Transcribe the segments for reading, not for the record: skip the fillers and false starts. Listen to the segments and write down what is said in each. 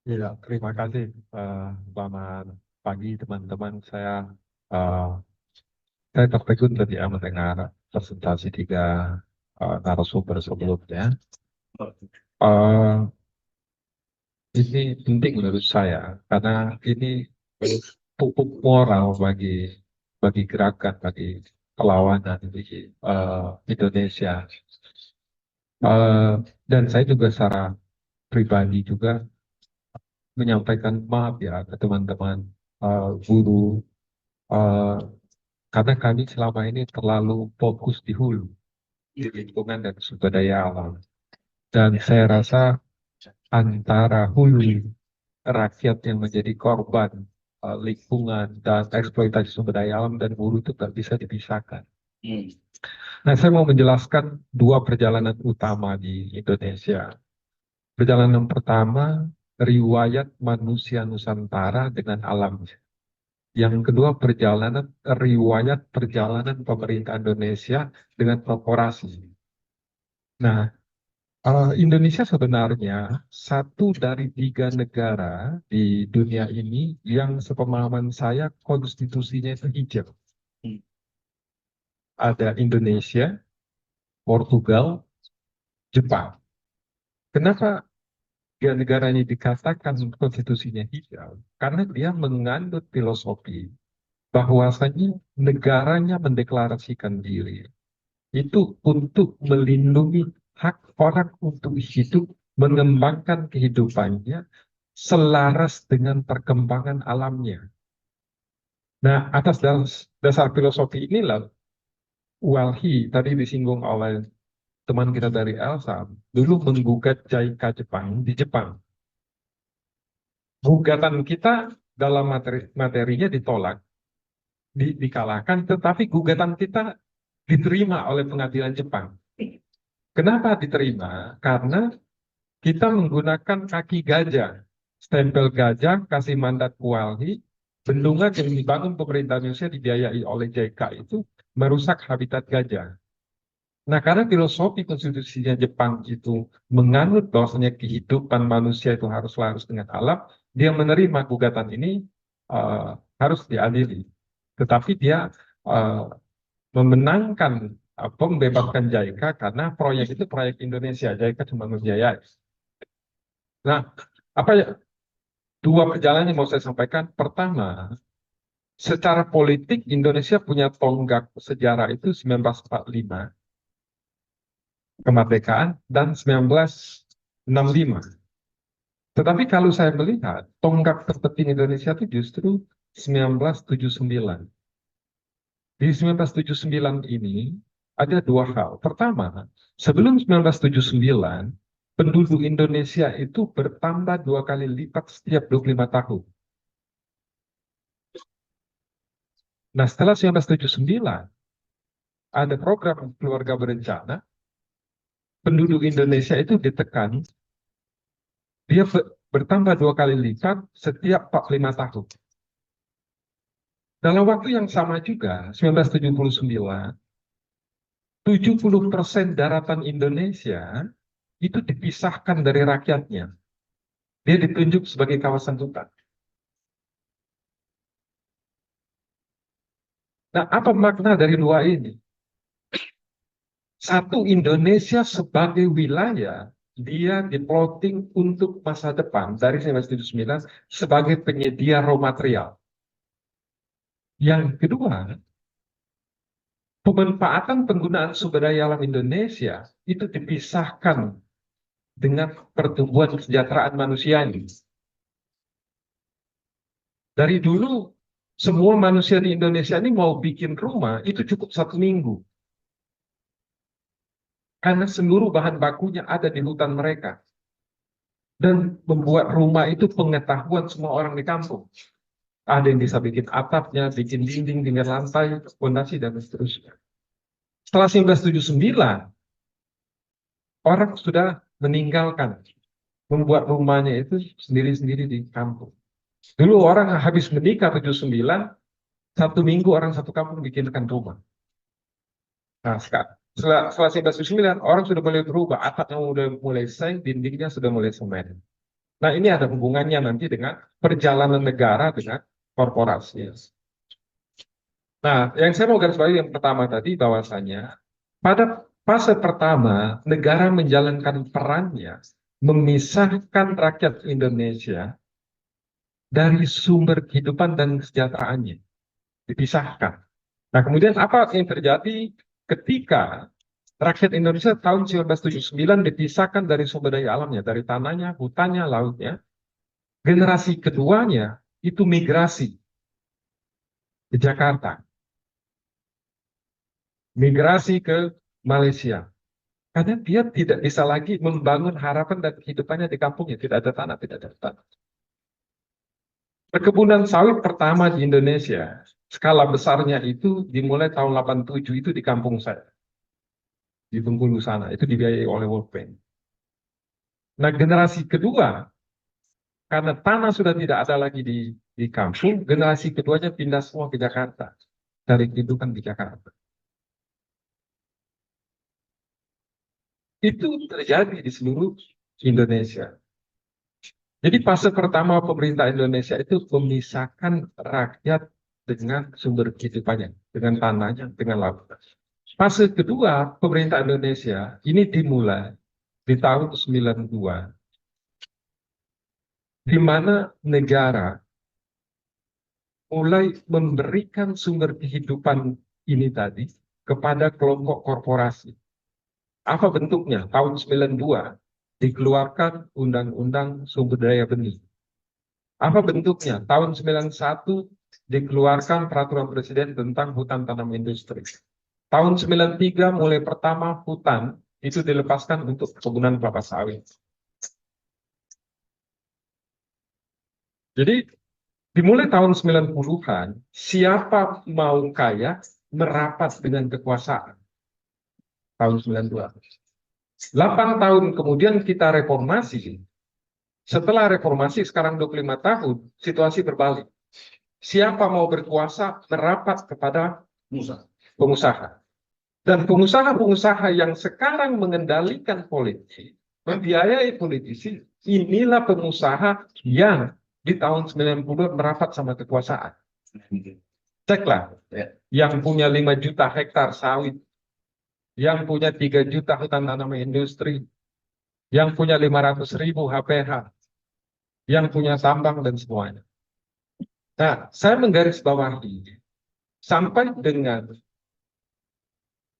Ya, terima kasih. Selamat pagi teman-teman. Eh, saya tertegun tadi ya mendengar presentasi tiga narasumber sebelumnya. Eh, ini penting menurut saya karena ini pupuk moral bagi gerakan, bagi perlawanan di Indonesia. Eh, dan saya juga secara pribadi juga menyampaikan maaf ya ke teman-teman guru. Eh, karena kami selama ini terlalu fokus di hulu, di lingkungan dan sumber daya alam. Dan saya rasa antara hulu, rakyat yang menjadi korban lingkungan dan eksploitasi sumber daya alam dan hulu itu tak bisa dipisahkan. Nah, saya mau menjelaskan dua perjalanan utama di Indonesia. Perjalanan pertama, riwayat manusia Nusantara dengan alam. Yang kedua, riwayat perjalanan pemerintah Indonesia dengan korporasi. Nah, Indonesia sebenarnya satu dari tiga negara di dunia ini yang sepemahaman saya konstitusinya itu hijau. Ada Indonesia, Portugal, Jepang. Kenapa tiga negara ini dikatakan konstitusinya hijau? Karena dia mengandung filosofi bahwasanya negaranya mendeklarasikan diri itu untuk melindungi hak orang untuk hidup, mengembangkan kehidupannya selaras dengan perkembangan alamnya. Nah, atas dasar filosofi inilah Walhi tadi disinggung oleh teman kita dari Elsa, dulu menggugat JICA Jepang di Jepang. Gugatan kita dalam materinya ditolak, dikalahkan, tetapi gugatan kita diterima oleh pengadilan Jepang. Kenapa diterima? Karena kita menggunakan kaki gajah, stempel gajah, kasih mandat Walhi, bendungan yang dibangun pemerintah Indonesia dibiayai oleh JK itu merusak habitat gajah. Nah, karena filosofi konstitusinya Jepang itu menganut bahwasanya kehidupan manusia itu harus selaras dengan alam, dia menerima gugatan ini uh, harus diadili. Tetapi dia uh, memenangkan membebaskan JICA karena proyek itu proyek Indonesia, JICA cuma membiayai. Nah, apa ya dua perjalanan yang mau saya sampaikan? Pertama, secara politik Indonesia punya tonggak sejarah itu 1945 kemerdekaan dan 1965. Tetapi kalau saya melihat tonggak terpenting Indonesia itu justru 1979. Di 1979 ini ada dua hal. Pertama, sebelum 1979, penduduk Indonesia itu bertambah dua kali lipat setiap 25 tahun. Nah, setelah 1979, ada program keluarga berencana, penduduk Indonesia itu ditekan, dia bertambah dua kali lipat setiap 45 tahun. Dalam waktu yang sama juga, 1979, 70% daratan Indonesia itu dipisahkan dari rakyatnya. Dia ditunjuk sebagai kawasan hutan. Nah, apa makna dari dua ini? Satu, Indonesia sebagai wilayah, dia diploting untuk masa depan dari 1979 sebagai penyedia raw material. Yang kedua, pemanfaatan penggunaan sumber daya alam Indonesia itu dipisahkan dengan pertumbuhan kesejahteraan manusia ini. Dari dulu, semua manusia di Indonesia ini mau bikin rumah, itu cukup 1 minggu. Karena seluruh bahan bakunya ada di hutan mereka. Dan membuat rumah itu pengetahuan semua orang di kampung. Ada yang bisa bikin atapnya, bikin dinding, dengan lantai, fondasi, dan seterusnya. Setelah 1979, orang sudah meninggalkan, membuat rumahnya itu sendiri-sendiri di kampung. Dulu orang habis menikah 79, 1 minggu orang satu kampung bikinkan rumah. Nah, setelah 1979, orang sudah mulai berubah, atapnya sudah mulai seng, dindingnya sudah mulai semen. Nah, ini ada hubungannya nanti dengan perjalanan negara dengan korporasi. Nah, yang saya mau garis bawahi yang pertama tadi bahwasanya pada fase pertama negara menjalankan perannya memisahkan rakyat Indonesia dari sumber kehidupan dan kesejahteraannya, dipisahkan. Nah, kemudian apa yang terjadi ketika rakyat Indonesia tahun 1979 dipisahkan dari sumber daya alamnya, dari tanahnya, hutannya, lautnya. Generasi keduanya itu migrasi ke Jakarta, migrasi ke Malaysia. Karena dia tidak bisa lagi membangun harapan dan kehidupannya di kampungnya, tidak ada tanah, tidak ada hutan. Perkebunan sawit pertama di Indonesia, skala besarnya itu dimulai tahun 87 itu di kampung saya, di Bengkulu sana, itu dibiayai oleh World Bank. Nah, generasi kedua, karena tanah sudah tidak ada lagi di kampung, generasi keduanya pindah semua ke Jakarta, dari kehidupan di Jakarta. Itu terjadi di seluruh Indonesia. Jadi fase pertama pemerintah Indonesia itu memisahkan rakyat dengan sumber kehidupannya, dengan tanahnya, dengan lautan. Fase kedua pemerintah Indonesia ini dimulai di tahun 92, di mana negara mulai memberikan sumber kehidupan ini tadi kepada kelompok korporasi. Apa bentuknya? Tahun 92 dikeluarkan Undang-Undang Sumber Daya Benih. Apa bentuknya? Tahun 91 dikeluarkan Peraturan Presiden tentang hutan tanam industri. Tahun 93 mulai pertama hutan itu dilepaskan untuk perkebunan kelapa sawit. Jadi dimulai tahun 90-an, siapa mau kaya merapat dengan kekuasaan. Tahun 92. 8 tahun kemudian kita reformasi. Setelah reformasi sekarang 25 tahun, situasi berbalik. Siapa mau berkuasa merapat kepada pengusaha. Dan pengusaha-pengusaha yang sekarang mengendalikan politik, membiayai politisi, inilah pengusaha yang di tahun 90 merapat sama kekuasaan. Ceklah, yang punya 5 juta hektar sawit, yang punya 3 juta hutan tanaman industri, yang punya 500.000 HPH, yang punya tambang dan semuanya. Nah, saya menggarisbawahi sampai dengan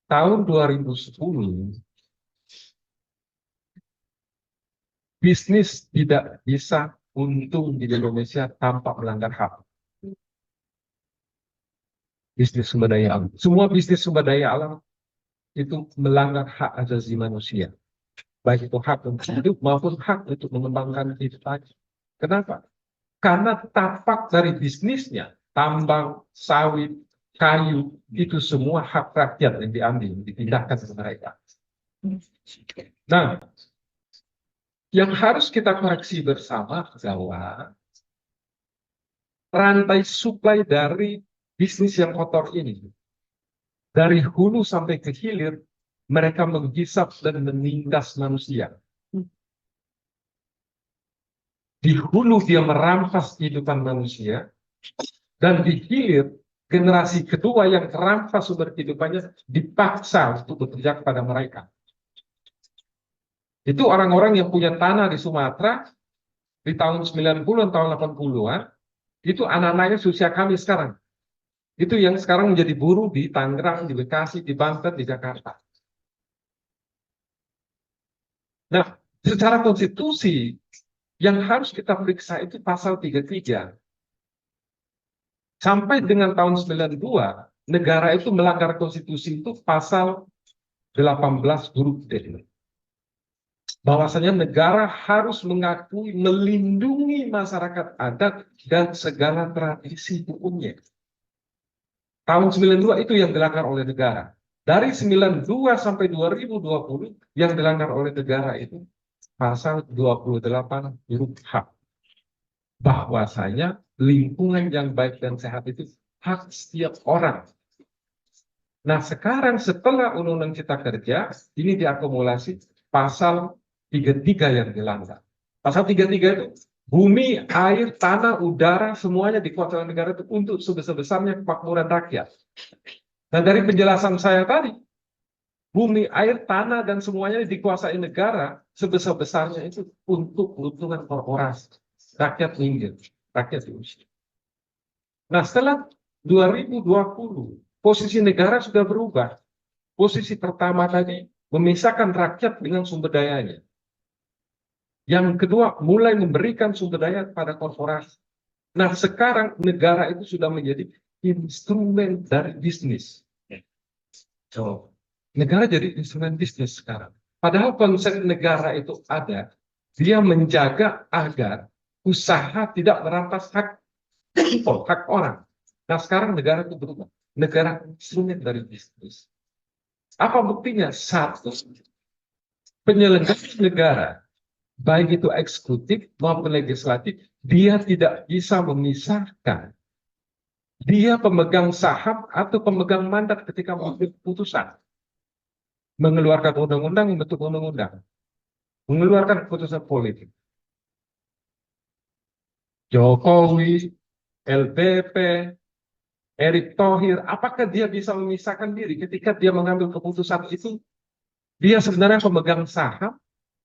tahun 2010, bisnis tidak bisa untung di Indonesia tanpa melanggar HAM. Bisnis sumber daya alam. Semua bisnis sumber daya alam itu melanggar hak asasi manusia. Baik itu hak untuk hidup maupun hak untuk mengembangkan kehidupan. Kenapa? Karena tapak dari bisnisnya, tambang, sawit, kayu, itu semua hak rakyat yang diambil, dipindahkan ke mereka. Nah, yang harus kita koreksi bersama bahwa rantai suplai dari bisnis yang kotor ini, dari hulu sampai ke hilir, mereka menghisap dan menindas manusia. Di hulu dia merampas kehidupan manusia, dan di hilir generasi kedua yang terampas sumber kehidupannya dipaksa untuk bekerja kepada mereka. Itu orang-orang yang punya tanah di Sumatera di tahun 90-an, tahun 80-an, itu anak-anaknya usia kami sekarang. Itu yang sekarang menjadi buruh di Tangerang, di Bekasi, di Banten, di Jakarta. Nah, secara konstitusi yang harus kita periksa itu pasal 33. Sampai dengan tahun 92, negara itu melanggar konstitusi itu pasal 18 huruf D. Bahwasanya negara harus mengakui, melindungi masyarakat adat dan segala tradisi hukumnya. Tahun 92 itu yang dilanggar oleh negara. Dari 92 sampai 2020 yang dilanggar oleh negara itu pasal 28 huruf H. Bahwasanya lingkungan yang baik dan sehat itu hak setiap orang. Nah, sekarang setelah Undang-Undang Cipta Kerja ini diakumulasi pasal 33 yang dilanggar. Pasal 33 itu, bumi, air, tanah, udara, semuanya dikuasai negara itu untuk sebesar-besarnya kemakmuran rakyat. Nah, dari penjelasan saya tadi, bumi, air, tanah, dan semuanya dikuasai negara sebesar-besarnya itu untuk keuntungan korporasi. Rakyat minggir, rakyat diusir. Nah, setelah 2020, posisi negara sudah berubah. Posisi pertama tadi, memisahkan rakyat dengan sumber dayanya. Yang kedua, mulai memberikan sumber daya kepada korporasi. Nah, sekarang negara itu sudah menjadi instrumen dari bisnis. So, negara jadi instrumen bisnis sekarang. Padahal konsep negara itu ada, dia menjaga agar usaha tidak merampas hak orang. Nah, sekarang negara itu berubah. Negara instrumen dari bisnis. Apa buktinya? Satu, penyelenggara negara, baik itu eksekutif maupun legislatif, dia tidak bisa memisahkan dia pemegang saham atau pemegang mandat ketika mengambil keputusan. Mengeluarkan undang-undang, membentuk undang-undang. Mengeluarkan keputusan politik. Jokowi, LBP, Erick Thohir, apakah dia bisa memisahkan diri ketika dia mengambil keputusan itu? Dia sebenarnya pemegang saham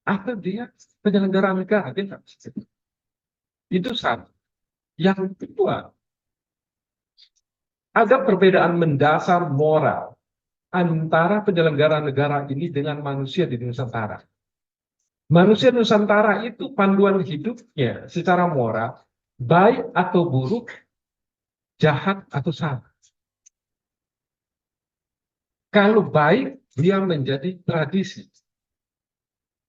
atau dia penyelenggara negara? Dia nggak bisa. Itu satu. Yang kedua, ada perbedaan mendasar moral antara penyelenggara negara ini dengan manusia di Nusantara. Manusia Nusantara itu panduan hidupnya secara moral, baik atau buruk, jahat atau salah. Kalau baik, dia menjadi tradisi.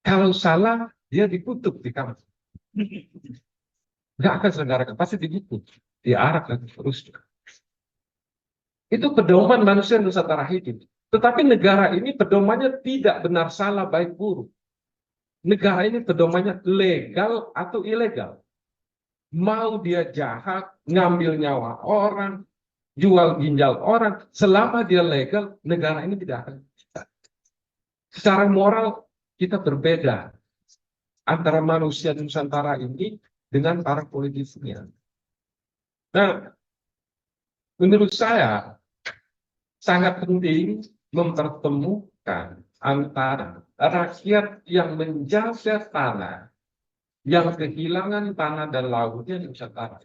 Kalau salah, dia dikutuk di kampus. Nggak akan selenggarakan, pasti dikutuk, diarak dan seterusnya. Itu pedoman manusia Nusantara hidup. Tetapi negara ini pedomannya tidak benar salah baik buruk. Negara ini pedomannya legal atau ilegal. Mau dia jahat, ngambil nyawa orang, jual ginjal orang, selama dia legal, negara ini tidak akan. Secara moral kita berbeda antara manusia Nusantara ini dengan para politisinya. Nah, menurut saya sangat penting mempertemukan antara rakyat yang menjaga tanah, yang kehilangan tanah dan lautnya di Nusantara,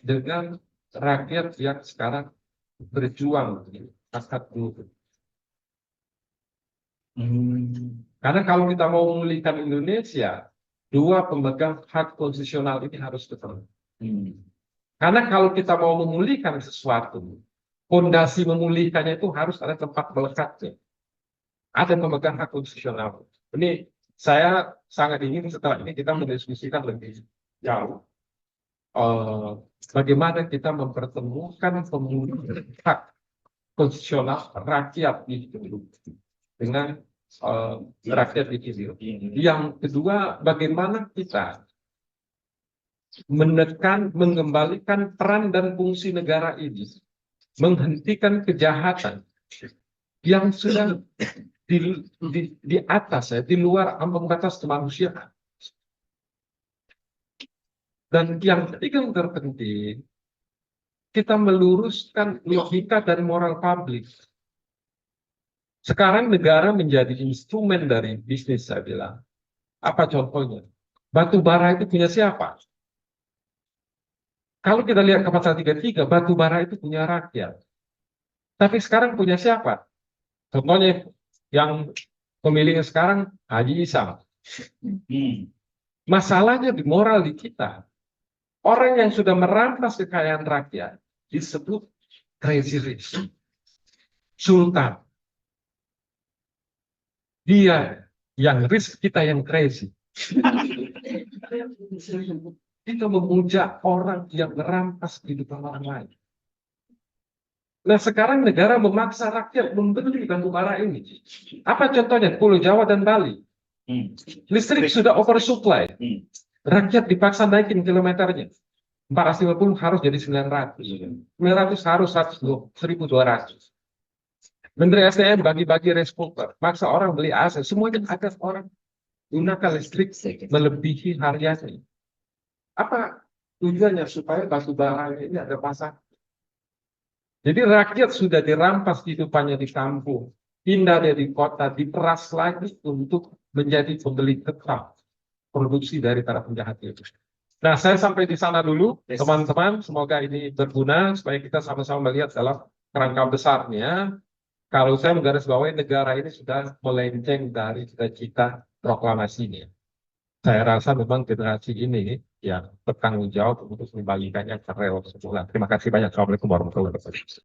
dengan rakyat yang sekarang berjuang di angkat dulu. Karena kalau kita mau memulihkan Indonesia, dua pemegang hak konstitusional ini harus ketemu. Karena kalau kita mau memulihkan sesuatu, fondasi memulihkannya itu harus ada tempat melekatnya. Ada pemegang hak konstitusional. Ini saya sangat ingin setelah ini kita mendiskusikan lebih jauh. Bagaimana kita mempertemukan pemulihan hak konstitusional rakyat itu dengan rakyat itu. Yang kedua, bagaimana kita menekan, mengembalikan peran dan fungsi negara ini, menghentikan kejahatan yang sudah di atas, di luar ambang batas kemanusiaan. Dan yang ketiga yang terpenting, kita meluruskan logika dan moral publik. Sekarang negara menjadi instrumen dari bisnis, saya bilang. Apa contohnya? Batu bara itu punya siapa? Kalau kita lihat ke pasal 33, batu bara itu punya rakyat. Tapi sekarang punya siapa? Contohnya yang pemilihnya sekarang Haji Isam. Masalahnya di moral di kita. Orang yang sudah merampas kekayaan rakyat disebut crazy rich. Sultan. Dia yang rich, kita yang crazy. Itu memuja orang yang merampas kehidupan orang lain. Nah, sekarang negara memaksa rakyat membeli batu bara ini. Apa contohnya? Pulau Jawa dan Bali. Listrik sudah oversupply. Rakyat dipaksa naikin kilometernya. 450 harus jadi 900. 900 harus 1.200. Menteri SDM bagi-bagi responder. Maksa orang beli AC. Semuanya ada orang gunakan listrik melebihi hariannya. Apa tujuannya? Supaya batu bara ini ada pasar. Jadi rakyat sudah dirampas kehidupannya di kampung, pindah dari kota, diperas lagi untuk menjadi pembeli tetap produksi dari para penjahat itu. Nah, saya sampai di sana dulu, teman-teman. Semoga ini berguna supaya kita sama-sama melihat dalam kerangka besarnya. Kalau saya menggarisbawahi negara ini sudah melenceng dari cita-cita proklamasinya. Saya rasa memang generasi ini yang bertanggung jawab untuk membalikannya ke rel semula. Terima kasih banyak. Assalamualaikum warahmatullahi wabarakatuh.